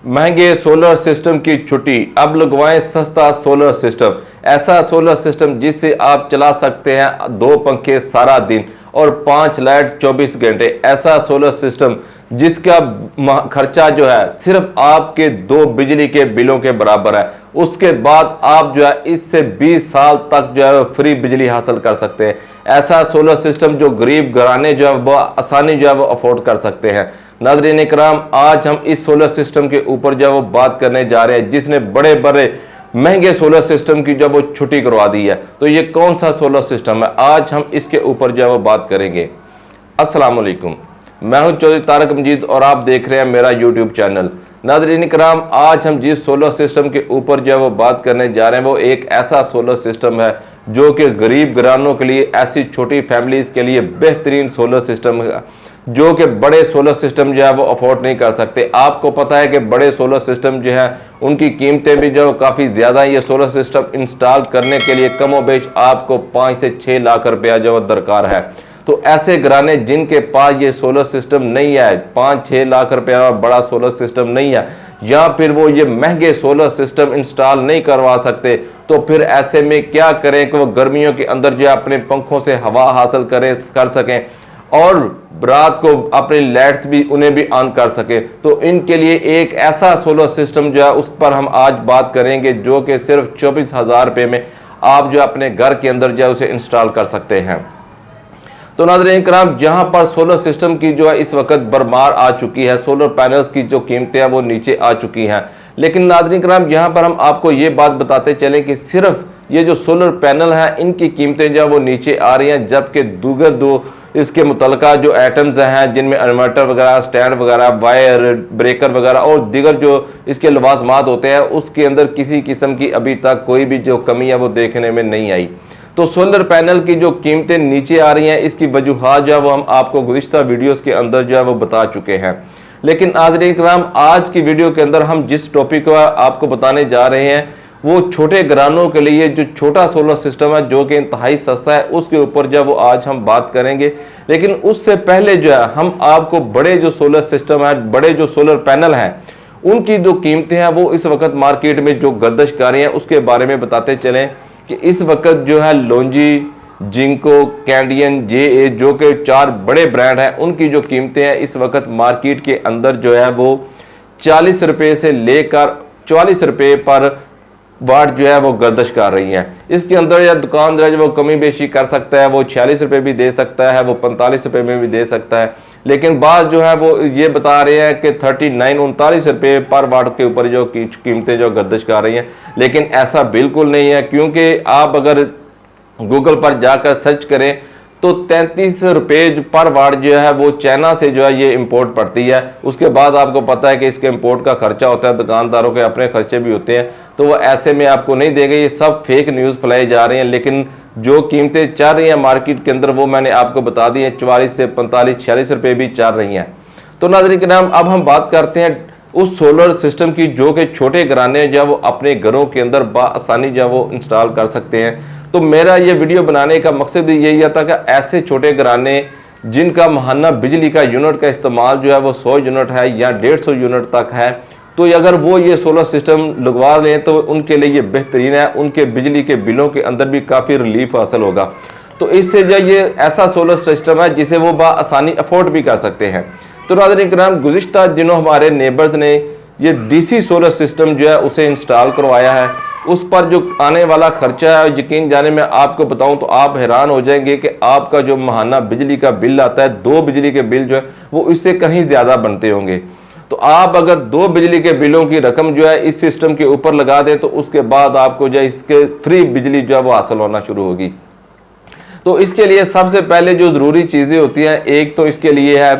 महंगे solar system की छुट्टी, अब लगवाएं सस्ता सोलर सिस्टम। ऐसा सोलर सिस्टम जिससे आप चला सकते हैं 2 पंखे सारा दिन और 5 लाइट 24 घंटे। ऐसा सोलर सिस्टम जिसका खर्चा जो है सिर्फ आपके 2 बिजली के बिलों के बराबर है। उसके बाद आप जो है इससे 20 साल तक जो है फ्री बिजली हासिल कर सकते हैं। ऐसा सोलर सिस्टम जो गरीब घराने जो है वो आसानी जो है वो अफोर्ड कर सकते हैं। नाज़रीन इकराम, आज हम इस सोलर सिस्टम के ऊपर जो है वो बात करने जा रहे हैं जिसने बड़े बड़े महंगे सोलर सिस्टम की जब वो छुट्टी करवा दी है। तो ये कौन सा सोलर सिस्टम है, आज हम इसके ऊपर जो है वो बात करेंगे। अस्सलाम वालेकुम, मैं हूं चौधरी तारक मजीद और आप देख रहे हैं मेरा यूट्यूब चैनल। नाज़रीन इकराम, आज हम जिस सोलर सिस्टम के ऊपर जो है वो बात करने जा रहे हैं वो एक ऐसा सोलर सिस्टम है जो कि गरीब घरानों के लिए, ऐसी छोटी फैमिलीज के लिए बेहतरीन सोलर सिस्टम है जो कि बड़े सोलर सिस्टम जो है वो अफोर्ड नहीं कर सकते। आपको पता है कि बड़े सोलर सिस्टम जो है उनकी कीमतें भी जो काफ़ी ज़्यादा है। ये सोलर सिस्टम इंस्टॉल करने के लिए कम बेश आपको 5 से 6 लाख रुपया जो दरकार है। तो ऐसे घराने जिनके पास ये सोलर सिस्टम नहीं है, 5-6 लाख रुपया बड़ा सोलर सिस्टम नहीं है, या फिर वो ये महंगे सोलर सिस्टम इंस्टॉल नहीं करवा सकते, तो फिर ऐसे में क्या करें कि वो गर्मियों के अंदर जो अपने पंखों से हवा हासिल कर सकें और रात को अपनी लाइट्स भी उन्हें भी ऑन कर सके। तो इनके लिए एक ऐसा सोलर सिस्टम जो है उस पर हम आज बात करेंगे जो कि सिर्फ 24,000 रुपये में आप जो अपने घर के अंदर जो है उसे इंस्टॉल कर सकते हैं। तो नाज़रीन इकराम, जहां पर सोलर सिस्टम की जो है इस वक्त भरमार आ चुकी है, सोलर पैनल्स की जो कीमतें हैं वो नीचे आ चुकी हैं, लेकिन नाज़रीन इकराम यहाँ पर हम आपको ये बात बताते चलें कि सिर्फ ये जो सोलर पैनल हैं इनकी कीमतें जो है वो नीचे आ रही हैं, जबकि दूसरे दो इसके मुतलका जो आइटम्स हैं जिनमें इन्वर्टर वगैरह, स्टैंड वगैरह, वायर, ब्रेकर वगैरह और दीगर जो इसके लवाजमात होते हैं उसके अंदर किसी किस्म की अभी तक कोई भी जो कमी है वो देखने में नहीं आई। तो सोलर पैनल की जो कीमतें नीचे आ रही हैं इसकी वजूहात जो है वो हम आपको गुज़िश्ता वीडियोस के अंदर जो है वो बता चुके हैं। लेकिन नाज़रीन इकराम, आज की वीडियो के अंदर हम जिस टॉपिक को आपको बताने जा रहे हैं वो छोटे घरानों के लिए जो छोटा सोलर सिस्टम है जो कि इंतहाई सस्ता है, उसके ऊपर जो है वो आज हम बात करेंगे। लेकिन उससे पहले जो है हम आपको बड़े जो सोलर सिस्टम है, बड़े जो सोलर पैनल हैं उनकी जो कीमतें हैं वो इस वक्त मार्केट में जो गर्दिश कर रही हैं उसके बारे में बताते चलें कि इस वक्त जो है लॉन्जी, जिंको, कैंडियन, जे जो कि 4 बड़े ब्रांड हैं उनकी जो कीमतें हैं इस वक्त मार्केट के अंदर जो है वो 40 रुपये से लेकर 44 रुपये पर वाट जो है वो गर्दिश कर रही हैं। इसके अंदर या दुकानदार जो वो कमी बेशी कर सकता है, वो 46 रुपये भी दे सकता है, वो 45 रुपये में भी दे सकता है, लेकिन बाद जो है वो ये बता रहे हैं कि 39-39 रुपये पर वाट के ऊपर जो कीमतें जो गर्दिश कर रही हैं। लेकिन ऐसा बिल्कुल नहीं है, क्योंकि आप अगर गूगल पर जाकर सर्च करें तो 33 रुपये पर वाट जो है वो चाइना से जो है ये इंपोर्ट पड़ती है। उसके बाद आपको पता है कि इसके इंपोर्ट का खर्चा होता है, दुकानदारों के अपने खर्चे भी होते हैं, तो वो ऐसे में आपको नहीं देंगे। ये सब फेक न्यूज़ फैलाई जा रही हैं, लेकिन जो कीमतें चल रही हैं मार्केट के अंदर वो मैंने आपको बता दी हैं, 44 से 45-46 रुपये भी चल रही हैं। तो नाज़रीन के नाम, अब हम बात करते हैं उस सोलर सिस्टम की जो कि छोटे घराने जो है वो अपने घरों के अंदर बआसानी जो है वो इंस्टॉल कर सकते हैं। तो मेरा ये वीडियो बनाने का मकसद भी यही था कि ऐसे छोटे घराने जिनका महाना बिजली का यूनिट का इस्तेमाल जो है वो 100 यूनिट है या 150 यूनिट तक है, तो अगर वो ये सोलर सिस्टम लगवा लें तो उनके लिए ये बेहतरीन है, उनके बिजली के बिलों के अंदर भी काफ़ी रिलीफ हासिल होगा। तो इससे जो ये ऐसा सोलर सिस्टम है जिसे वो बआसानी अफोर्ड भी कर सकते हैं। तो नाज़रीन इकराम, गुज़िश्ता दिनों हमारे नेबर्स ने ये DC सोलर सिस्टम जो है उसे इंस्टॉल करवाया है। उस पर जो आने वाला खर्चा है, यकीन जाने में आपको बताऊं तो आप हैरान हो जाएंगे कि आपका जो महाना बिजली का बिल आता है, 2 बिजली के बिल जो है वो इससे कहीं ज़्यादा बनते होंगे। तो आप अगर 2 बिजली के बिलों की रकम जो है इस सिस्टम के ऊपर लगा दें तो उसके बाद आपको जो है इसके फ्री बिजली जो है वो हासिल होना शुरू होगी। तो इसके लिए सबसे पहले जो ज़रूरी चीज़ें होती हैं, एक तो इसके लिए है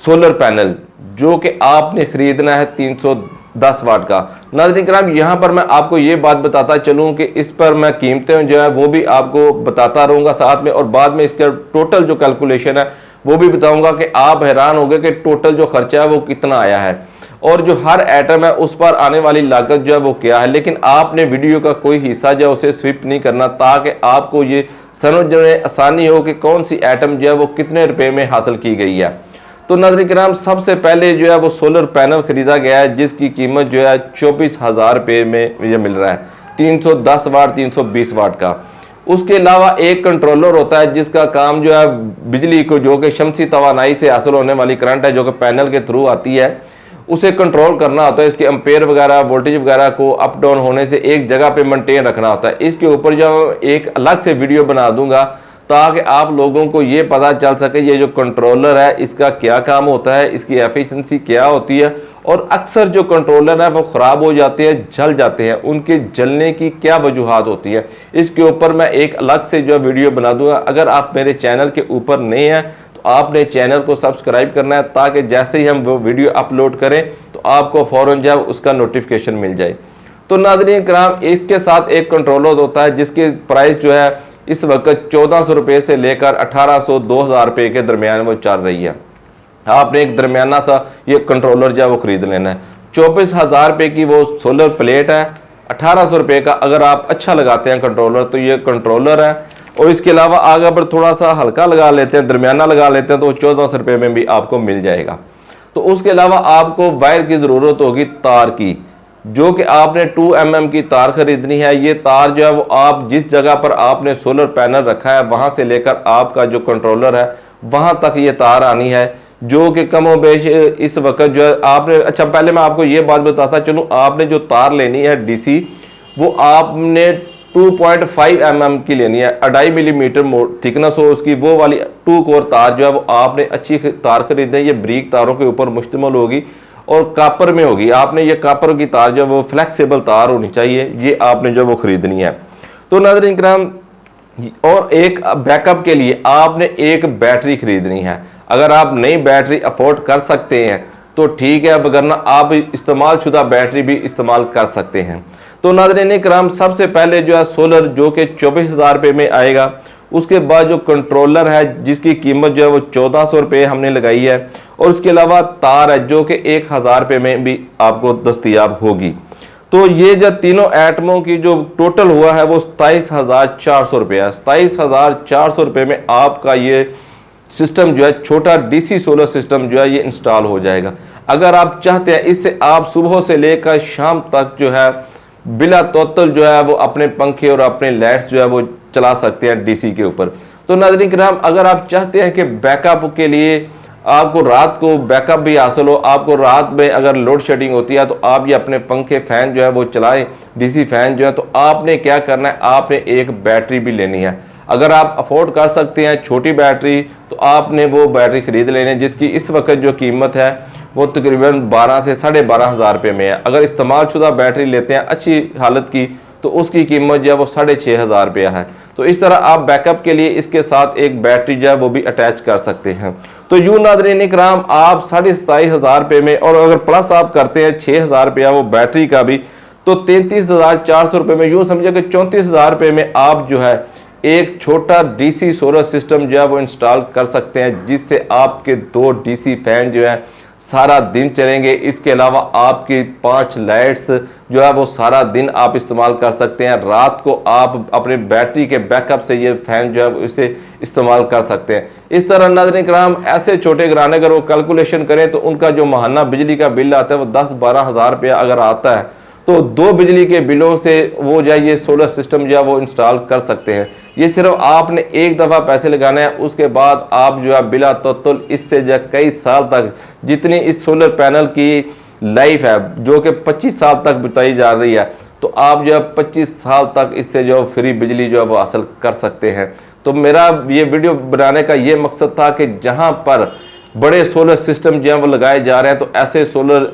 सोलर पैनल जो कि आपने ख़रीदना है 310 वाट का। नाज़रीन किराम, यहाँ पर मैं आपको ये बात बताता चलूँ कि इस पर मैं कीमतें जो है वो भी आपको बताता रहूँगा साथ में, और बाद में इसका टोटल जो कैलकुलेशन है वो भी बताऊँगा कि आप हैरान होंगे कि टोटल जो खर्चा है वो कितना आया है और जो हर आइटम है उस पर आने वाली लागत जो है वो क्या है। लेकिन आपने वीडियो का कोई हिस्सा जो है उसे स्विप नहीं करना ताकि आपको ये समझने में आसानी हो कि कौन सी आइटम जो है वो कितने रुपए में हासिल की गई है। तो नाज़रीन किराम सबसे पहले जो है वो सोलर पैनल खरीदा गया है जिसकी कीमत जो है 24,000 रुपये में ये मिल रहा है, 310 वाट 320 वाट का। उसके अलावा एक कंट्रोलर होता है जिसका काम जो है बिजली को, जो कि शमसी तवानाई से हासिल होने वाली करंट है जो कि पैनल के थ्रू आती है, उसे कंट्रोल करना होता है। इसके एम्पेयर वगैरह वोल्टेज वगैरह को अप डाउन होने से एक जगह पे मेंटेन रखना होता है। इसके ऊपर जो एक अलग से वीडियो बना दूंगा ताकि आप लोगों को ये पता चल सके ये जो कंट्रोलर है इसका क्या काम होता है, इसकी एफिशिएंसी क्या होती है, और अक्सर जो कंट्रोलर है वो ख़राब हो जाते हैं, जल जाते हैं, उनके जलने की क्या वजूहात होती है, इसके ऊपर मैं एक अलग से जो वीडियो बना दूंगा। अगर आप मेरे चैनल के ऊपर नए हैं तो आपने चैनल को सब्सक्राइब करना है ताकि जैसे ही हम वो वीडियो अपलोड करें तो आपको फ़ौरन जो उसका नोटिफिकेशन मिल जाए। तो नाज़रीन किराम इसके साथ एक कंट्रोलर होता है जिसकी प्राइस जो है इस वक्त 1400 रुपये से लेकर 1800-2000 रुपये के दरमियान वो चल रही है। आपने एक दरमियाना सा ये कंट्रोलर जो है वो खरीद लेना है। 24,000 रुपये की वो सोलर प्लेट है, 1800 रुपये का अगर आप अच्छा लगाते हैं कंट्रोलर तो ये कंट्रोलर है। और इसके अलावा आगे अगर थोड़ा सा हल्का लगा लेते हैं, दरमियाना लगा लेते हैं तो 1400 रुपये में भी आपको मिल जाएगा। तो उसके अलावा आपको वायर की ज़रूरत होगी, तार की, जो कि आपने 2 mm की तार खरीदनी है। ये तार जो है वो आप जिस जगह पर आपने सोलर पैनल रखा है वहां से लेकर आपका जो कंट्रोलर है वहां तक ये तार आनी है, जो कि कमोबेश इस वक्त जो है आपने, अच्छा पहले मैं आपको ये बात बताता चलूँ, आपने जो तार लेनी है डीसी वो आपने 2.5 mm की लेनी है, 2.5 मिलीमीटर थिकनेस हो उसकी, वो वाली 2 कोर तार जो है वो आपने अच्छी तार खरीदनी है। ये ब्रीक तारों के ऊपर मुश्तमिल होगी और कापर में होगी। आपने ये कापर की तार जो वो फ्लेक्सिबल तार होनी चाहिए, ये आपने जो वो खरीदनी है। तो नाज़रीन किराम और एक बैकअप के लिए आपने एक बैटरी खरीदनी है। अगर आप नई बैटरी अफोर्ड कर सकते हैं तो ठीक है, वरना आप इस्तेमाल शुदा बैटरी भी इस्तेमाल कर सकते हैं। तो नाज़रीन किराम सबसे पहले जो है सोलर जो कि 24,000 रुपये में आएगा, उसके बाद जो कंट्रोलर है जिसकी कीमत जो है वो 1400 रुपये हमने लगाई है, और उसके अलावा तार है जो कि 1000 रुपये में भी आपको दस्तयाब होगी। तो ये जो तीनों आइटमों की जो टोटल हुआ है वो 27,400 रुपये है। 27,400 रुपये में आपका ये सिस्टम जो है छोटा डीसी सोलर सिस्टम जो है ये इंस्टॉल हो जाएगा। अगर आप चाहते हैं इससे आप सुबह से लेकर शाम तक जो है बिला तोतल जो है वो अपने पंखे और अपने लाइट्स जो है वो चला सकते हैं डीसी के ऊपर। तो नाज़रीन किराम अगर आप चाहते हैं कि बैकअप के लिए आपको रात को बैकअप भी हासिल हो, आपको रात में अगर लोड शेडिंग होती है तो आप ये अपने पंखे फैन जो है वो चलाएं, डीसी फैन जो है, तो आपने क्या करना है, आपने एक बैटरी भी लेनी है। अगर आप अफोर्ड कर सकते हैं छोटी बैटरी तो आपने वो बैटरी खरीद लेनी है जिसकी इस वक्त जो कीमत है वो तकरीबन 12 से 12,500 रुपये में है। अगर इस्तेमाल शुदा बैटरी लेते हैं अच्छी हालत की तो उसकी कीमत जो है वो 6,500 रुपया है। तो इस तरह आप बैकअप के लिए इसके साथ एक बैटरी जो है वो भी अटैच कर सकते हैं। तो यूं नाज़रीन इकराम आप 27,500 रुपये में, और अगर प्लस आप करते हैं 6,000 रुपया वो बैटरी का भी, तो 33,400 रुपये में, यूं समझे कि 34,000 रुपये में आप जो है एक छोटा डीसी सोलर सिस्टम जो है वो इंस्टॉल कर सकते हैं, जिससे आपके 2 डीसी फैन जो है सारा दिन चलेंगे। इसके अलावा आपकी 5 लाइट्स जो है वो सारा दिन आप इस्तेमाल कर सकते हैं। रात को आप अपने बैटरी के बैकअप से ये फैन जो है इसे इस्तेमाल कर सकते हैं। इस तरह नाज़रीन किराम ऐसे छोटे घराने अगर वो कैलकुलेशन करें तो उनका जो माहाना बिजली का बिल आता है वो 10-12 हज़ार रुपया अगर आता है तो 2 बिजली के बिलों से वो जो है ये सोलर सिस्टम जो है वो इंस्टॉल कर सकते हैं। ये सिर्फ आपने एक दफ़ा पैसे लगाना है, उसके बाद आप जो है बिला तोतुल इससे जो कई साल तक, जितनी इस सोलर पैनल की लाइफ है जो कि 25 साल तक बताई जा रही है, तो आप जो है 25 साल तक इससे जो फ्री बिजली जो है वो हासिल कर सकते हैं। तो मेरा ये वीडियो बनाने का ये मकसद था कि जहाँ पर बड़े सोलर सिस्टम जो है वो लगाए जा रहे हैं तो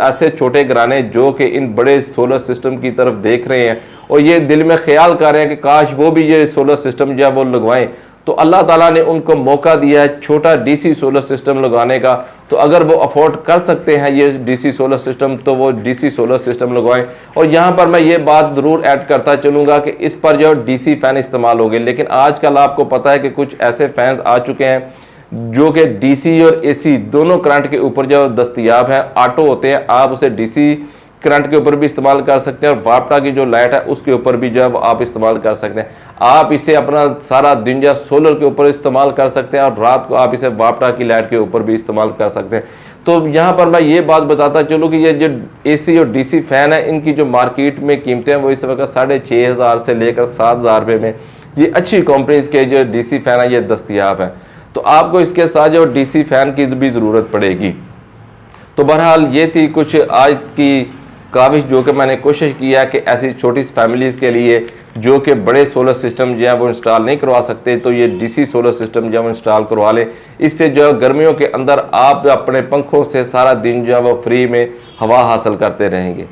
ऐसे छोटे घराने जो कि इन बड़े सोलर सिस्टम की तरफ देख रहे हैं और ये दिल में ख्याल कर रहे हैं कि काश वो भी ये सोलर सिस्टम जो है वो लगवाएं, तो अल्लाह ताला ने उनको मौका दिया है छोटा डीसी सोलर सिस्टम लगाने का। तो अगर वो अफोर्ड कर सकते हैं ये डीसी सोलर सिस्टम तो वो डीसी सोलर सिस्टम लगवाएं। और यहाँ पर मैं ये बात ज़रूर ऐड करता चलूँगा कि इस पर जो डीसी फ़ैन इस्तेमाल हो गए, लेकिन आजकल आपको पता है कि कुछ ऐसे फैंस आ चुके हैं जो कि डीसी और एसी दोनों करंट के ऊपर जो दस्तयाब हैं, ऑटो होते हैं, आप उसे डीसी करंट के ऊपर भी इस्तेमाल कर सकते हैं और वापटा की जो लाइट है उसके ऊपर भी जो है आप इस्तेमाल कर सकते हैं। आप इसे अपना सारा दिन जो सोलर के ऊपर इस्तेमाल कर सकते हैं और रात को आप इसे वापटा की लाइट के ऊपर भी इस्तेमाल कर सकते हैं। तो यहाँ पर मैं ये बात बताता चलूँ कि ये जो AC और DC फैन है इनकी जो मार्केट में कीमतें हैं वो इस वक्त 6,500 से लेकर 7,000 रुपये में ये अच्छी कंपनीज के जो DC फैन है ये दस्तयाब है। तो आपको इसके साथ जो DC फैन की भी ज़रूरत पड़ेगी। तो बहरहाल ये थी कुछ आज की काविश जो कि मैंने कोशिश किया कि ऐसी छोटी फैमिलीज़ के लिए जो कि बड़े सोलर सिस्टम जो है वो इंस्टॉल नहीं करवा सकते तो ये DC सोलर सिस्टम जो है वो इंस्टॉल करवा लें। इससे जो है गर्मियों के अंदर आप अपने पंखों से सारा दिन जो है वो फ्री में हवा हासिल करते रहेंगे।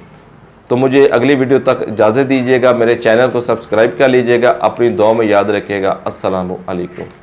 तो मुझे अगली वीडियो तक इजाज़त दीजिएगा। मेरे चैनल को सब्सक्राइब कर लीजिएगा। अपनी दुआ में याद रखिएगा। अस्सलामु अलैकुम।